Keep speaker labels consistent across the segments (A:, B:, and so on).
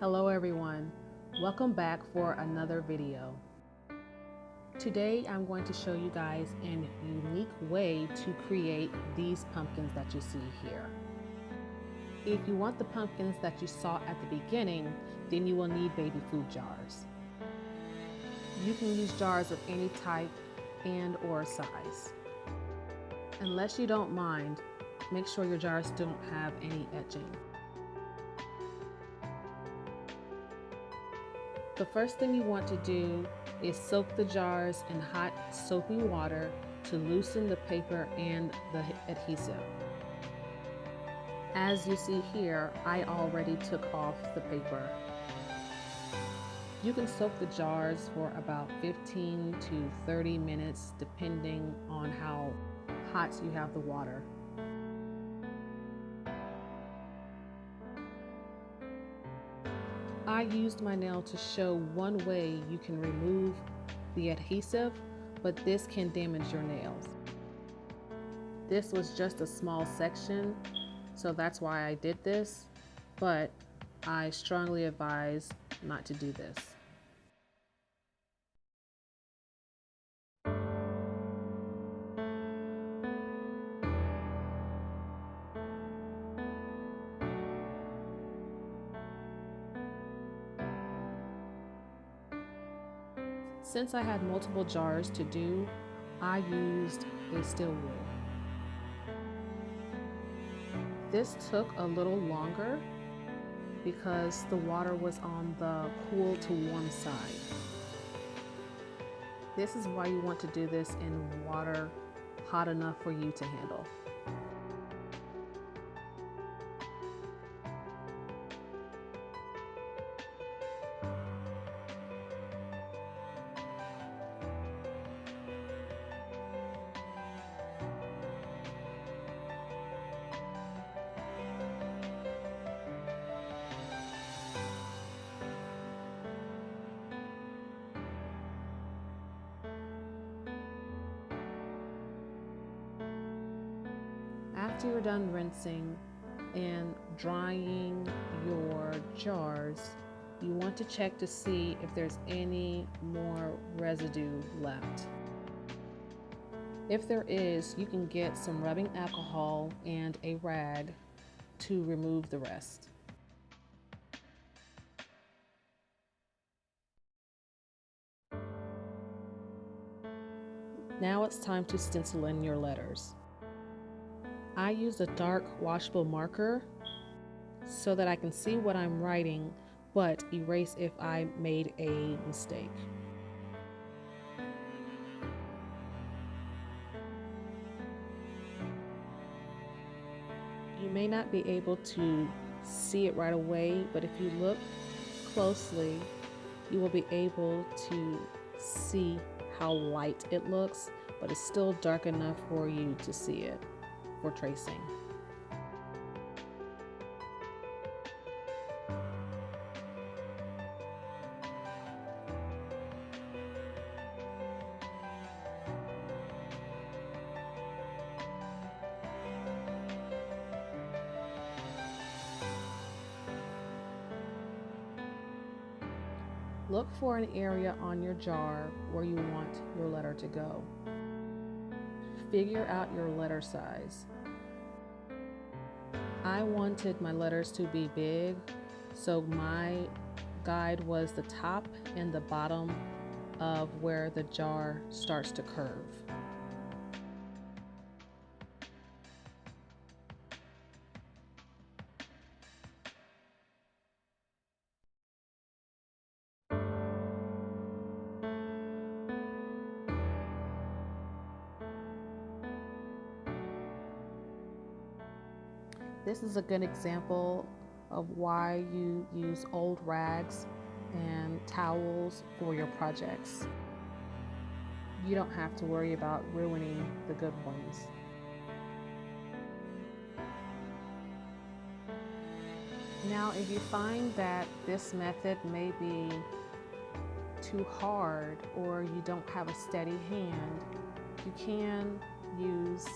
A: Hello everyone, welcome back for another video. Today I'm going to show you guys a unique way to create these pumpkins that you see here. If you want the pumpkins that you saw at the beginning, then you will need baby food jars. You can use jars of any type and or size. Unless you don't mind, make sure your jars don't have any etching. The first thing you want to do is soak the jars in hot soapy water to loosen the paper and the adhesive. As you see here, I already took off the paper. You can soak the jars for about 15 to 30 minutes depending on how hot you have the water. I used my nail to show one way you can remove the adhesive, but this can damage your nails. This was just a small section, so that's why I did this, but I strongly advise not to do this. Since I had multiple jars to do, I used a steel wool. This took a little longer because the water was on the cool to warm side. This is why you want to do this in water hot enough for you to handle. After you're done rinsing and drying your jars, you want to check to see if there's any more residue left. If there is, you can get some rubbing alcohol and a rag to remove the rest. Now it's time to stencil in your letters. I use a dark washable marker so that I can see what I'm writing, but erase if I made a mistake. You may not be able to see it right away, but if you look closely, you will be able to see how light it looks, but it's still dark enough for you to see it for tracing. Look for an area on your jar where you want your letter to go. Figure out your letter size. I wanted my letters to be big, so my guide was the top and the bottom of where the jar starts to curve. This is a good example of why you use old rags and towels for your projects. You don't have to worry about ruining the good ones. Now, if you find that this method may be too hard or you don't have a steady hand, you can use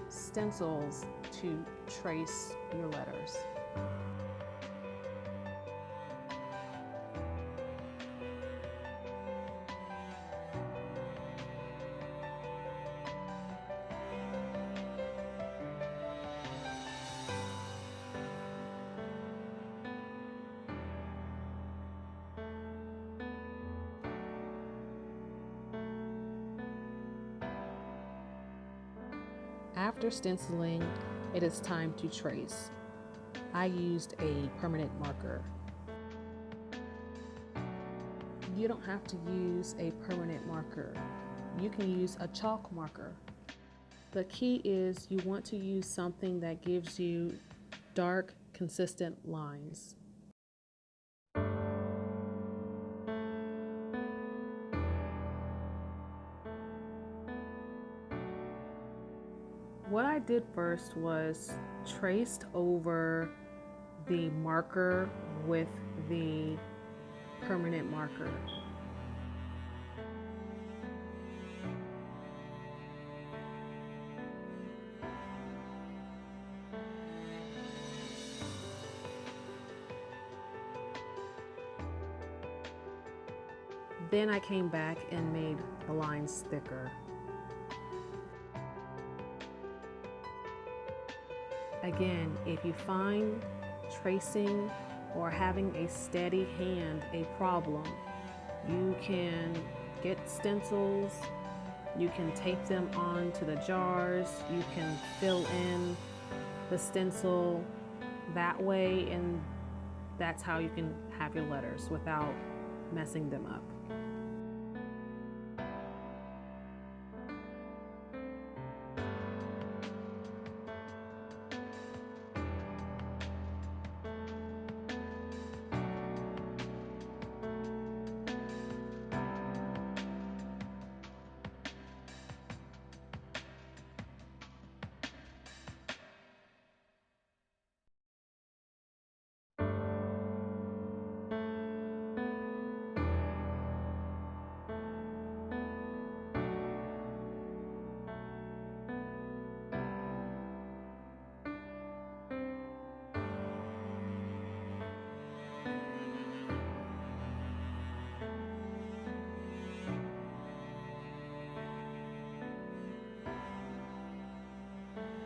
A: stencils to trace your letters. After stenciling, it is time to trace. I used a permanent marker. You don't have to use a permanent marker. You can use a chalk marker. The key is you want to use something that gives you dark, consistent lines. What I did first was traced over the marker with the permanent marker. Then I came back and made the lines thicker. Again, if you find tracing or having a steady hand a problem, you can get stencils, you can tape them onto the jars, you can fill in the stencil that way, and that's how you can have your letters without messing them up.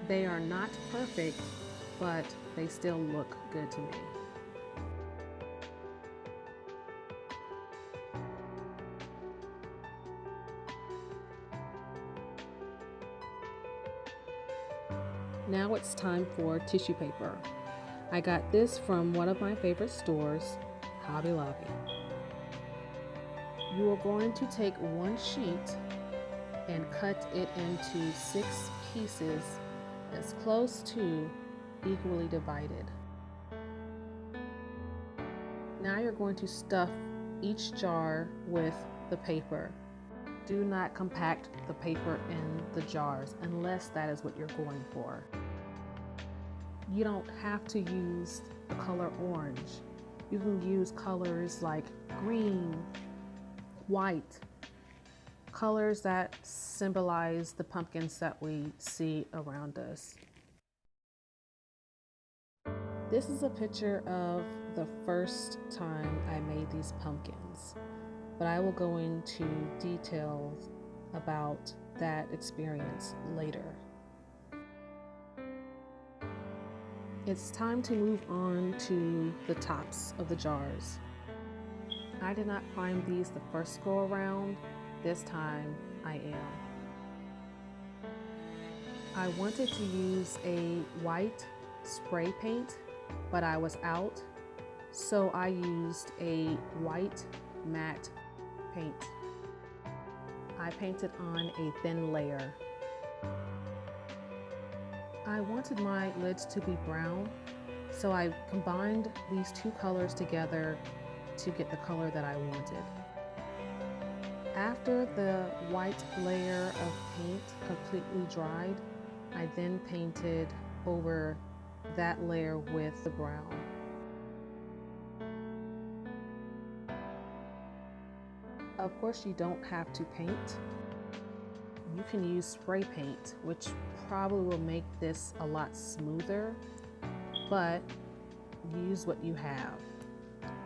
A: They are not perfect, but they still look good to me. Now it's time for tissue paper. I got this from one of my favorite stores, Hobby Lobby. You are going to take one sheet and cut it into 6 pieces as close to equally divided. Now you're going to stuff each jar with the paper. Do not compact the paper in the jars unless that is what you're going for. You don't have to use the color orange. You can use colors like green, white, colors that symbolize the pumpkins that we see around us. This is a picture of the first time I made these pumpkins, but I will go into details about that experience later. It's time to move on to the tops of the jars. I did not prime these the first go around. This time I am. I wanted to use a white spray paint, but I was out, so I used a white matte paint. I painted on a thin layer. I wanted my lids to be brown, so I combined these 2 colors together to get the color that I wanted. After the white layer of paint completely dried, I then painted over that layer with the brown. Of course, you don't have to paint. You can use spray paint, which probably will make this a lot smoother, but use what you have.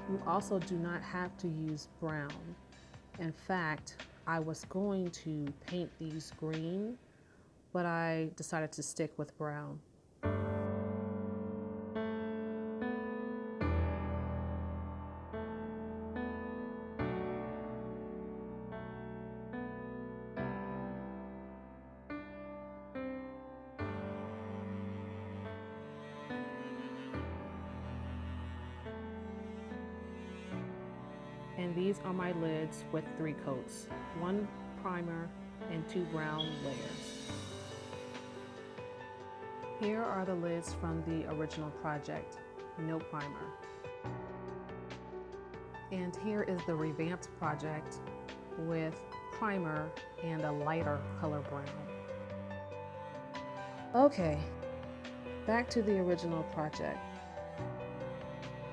A: You also do not have to use brown. In fact, I was going to paint these green, but I decided to stick with brown. And these are my lids with 3 coats, 1 primer and 2 brown layers. Here are the lids from the original project, no primer. And here is the revamped project with primer and a lighter color brown. Okay, back to the original project.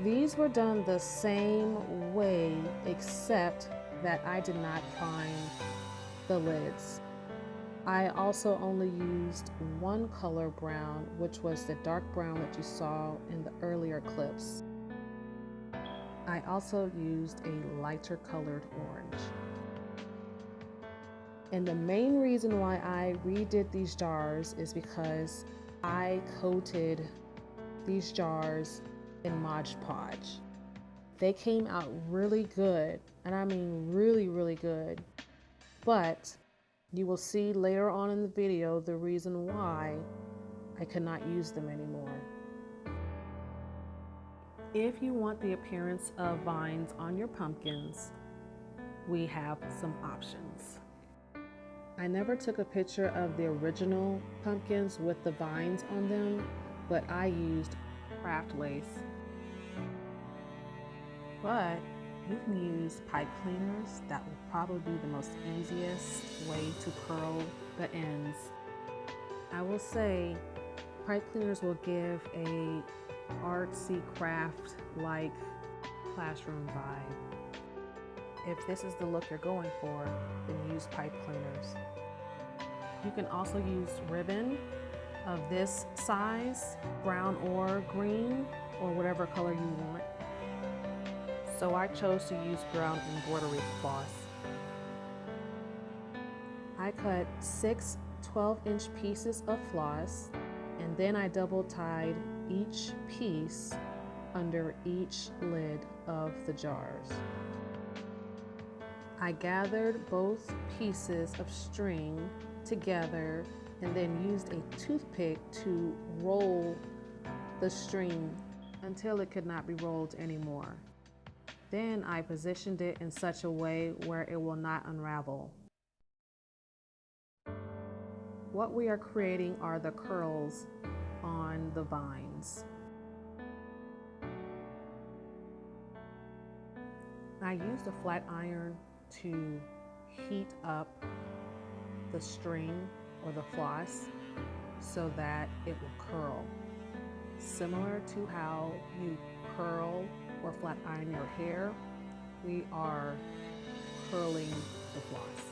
A: These were done the same way, except that I did not prime the lids. I also only used 1 color brown, which was the dark brown that you saw in the earlier clips. I also used a lighter colored orange. And the main reason why I redid these jars is because I coated these jars in Mod Podge. They came out really good, and I mean really good, but you will see later on in the video the reason why I could not use them anymore. If you want the appearance of vines on your pumpkins, we have some options. I never took a picture of the original pumpkins with the vines on them, but I used craft lace. But you can use pipe cleaners. That will probably be the most easiest way to curl the ends. I will say pipe cleaners will give a artsy craft like classroom vibe. If this is the look you're going for, then use pipe cleaners. You can also use ribbon of this size, brown or green, or whatever color you want. So I chose to use brown embroidery floss. I cut 6 12-inch pieces of floss, and then I double tied each piece under each lid of the jars. I gathered both pieces of string together and then used a toothpick to roll the string until it could not be rolled anymore. Then I positioned it in such a way where it will not unravel. What we are creating are the curls on the vines. I used a flat iron to heat up the string or the floss so that it will curl. Similar to how you curl or flat iron your hair, we are curling the floss.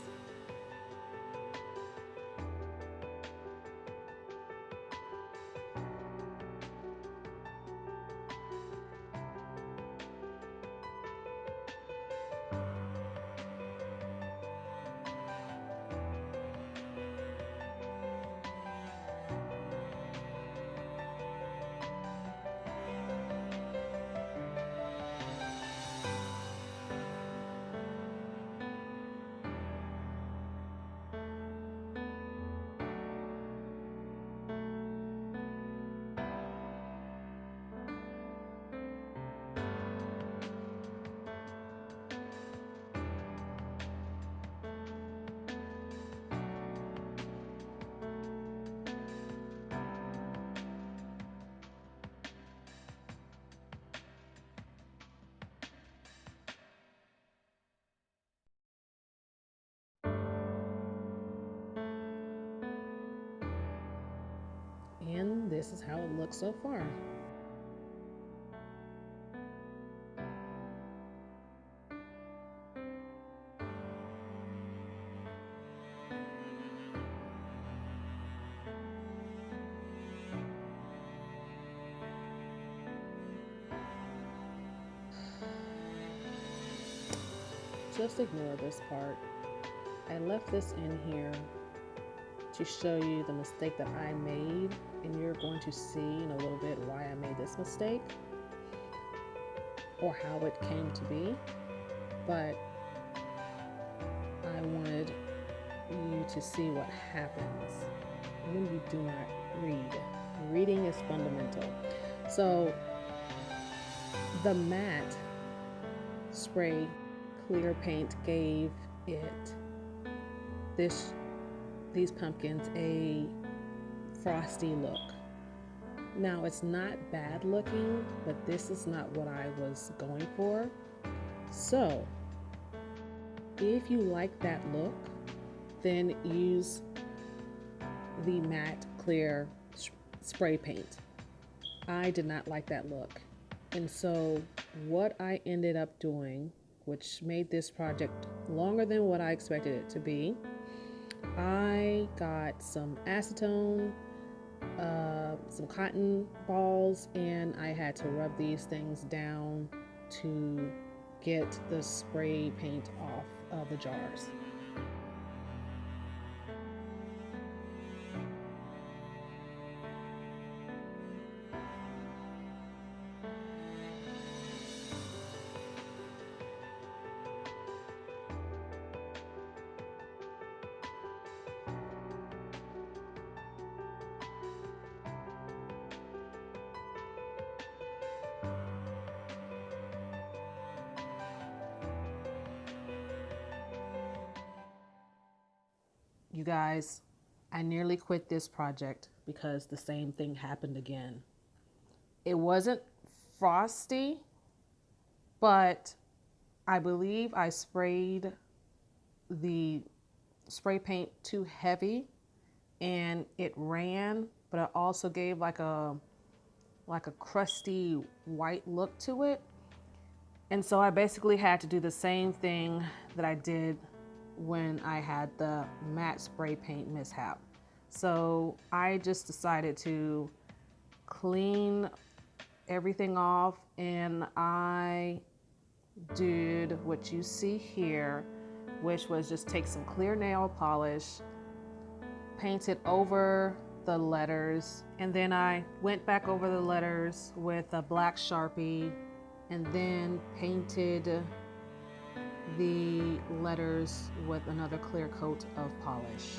A: And this is how it looks so far. Just ignore this part. I left this in here to show you the mistake that I made, and you're going to see in a little bit why I made this mistake or how it came to be. But I wanted you to see what happens when you do not read. Reading is fundamental. So the matte spray clear paint gave these pumpkins a frosty look. Now it's not bad looking, but this is not what I was going for. So if you like that look, then use the matte clear spray paint. I did not like that look. And so what I ended up doing, which made this project longer than what I expected it to be, I got some acetone, some cotton balls, and I had to rub these things down to get the spray paint off of the jars. You guys, I nearly quit this project because the same thing happened again. It wasn't frosty, but I believe I sprayed the spray paint too heavy and it ran, but it also gave like a crusty white look to it. And so I basically had to do the same thing that I did when I had the matte spray paint mishap. So I just decided to clean everything off, and I did what you see here, which was just take some clear nail polish, paint it over the letters, and then I went back over the letters with a black Sharpie and then painted the letters with another clear coat of polish.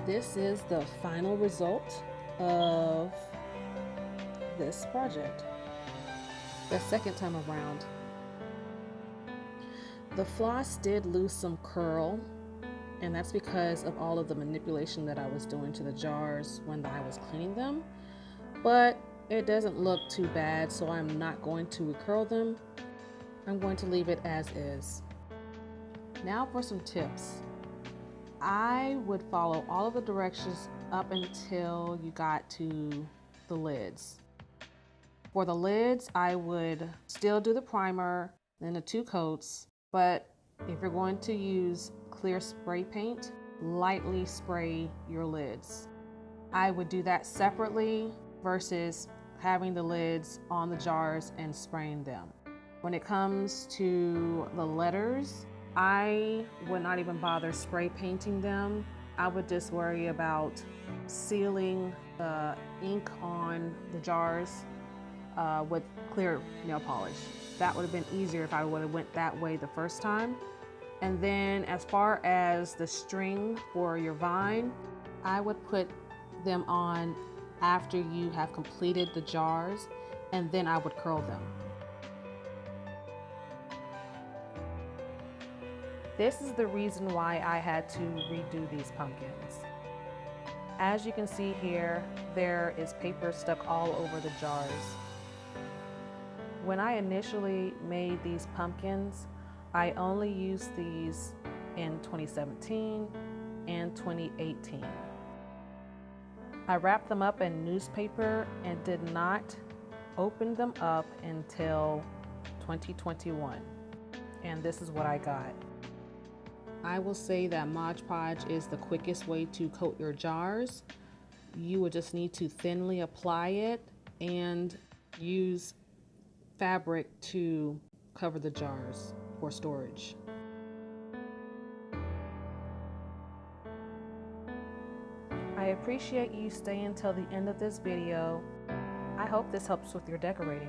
A: This is the final result of this project, the second time around. The floss did lose some curl, and that's because of all of the manipulation that I was doing to the jars when I was cleaning them, but it doesn't look too bad, so I'm not going to recurl them. I'm going to leave it as is. Now for some tips. I would follow all of the directions up until you got to the lids. For the lids, I would still do the primer, then the 2 coats, but if you're going to use clear spray paint, lightly spray your lids. I would do that separately versus having the lids on the jars and spraying them. When it comes to the letters, I would not even bother spray painting them. I would just worry about sealing the ink on the jars with clear nail polish. That would have been easier if I would have went that way the first time. And then as far as the string for your vine, I would put them on after you have completed the jars, and then I would curl them. This is the reason why I had to redo these pumpkins. As you can see here, there is paper stuck all over the jars. When I initially made these pumpkins, I only used these in 2017 and 2018. I wrapped them up in newspaper and did not open them up until 2021. And this is what I got. I will say that Mod Podge is the quickest way to coat your jars. You would just need to thinly apply it and use fabric to cover the jars for storage. I appreciate you staying till the end of this video. I hope this helps with your decorating.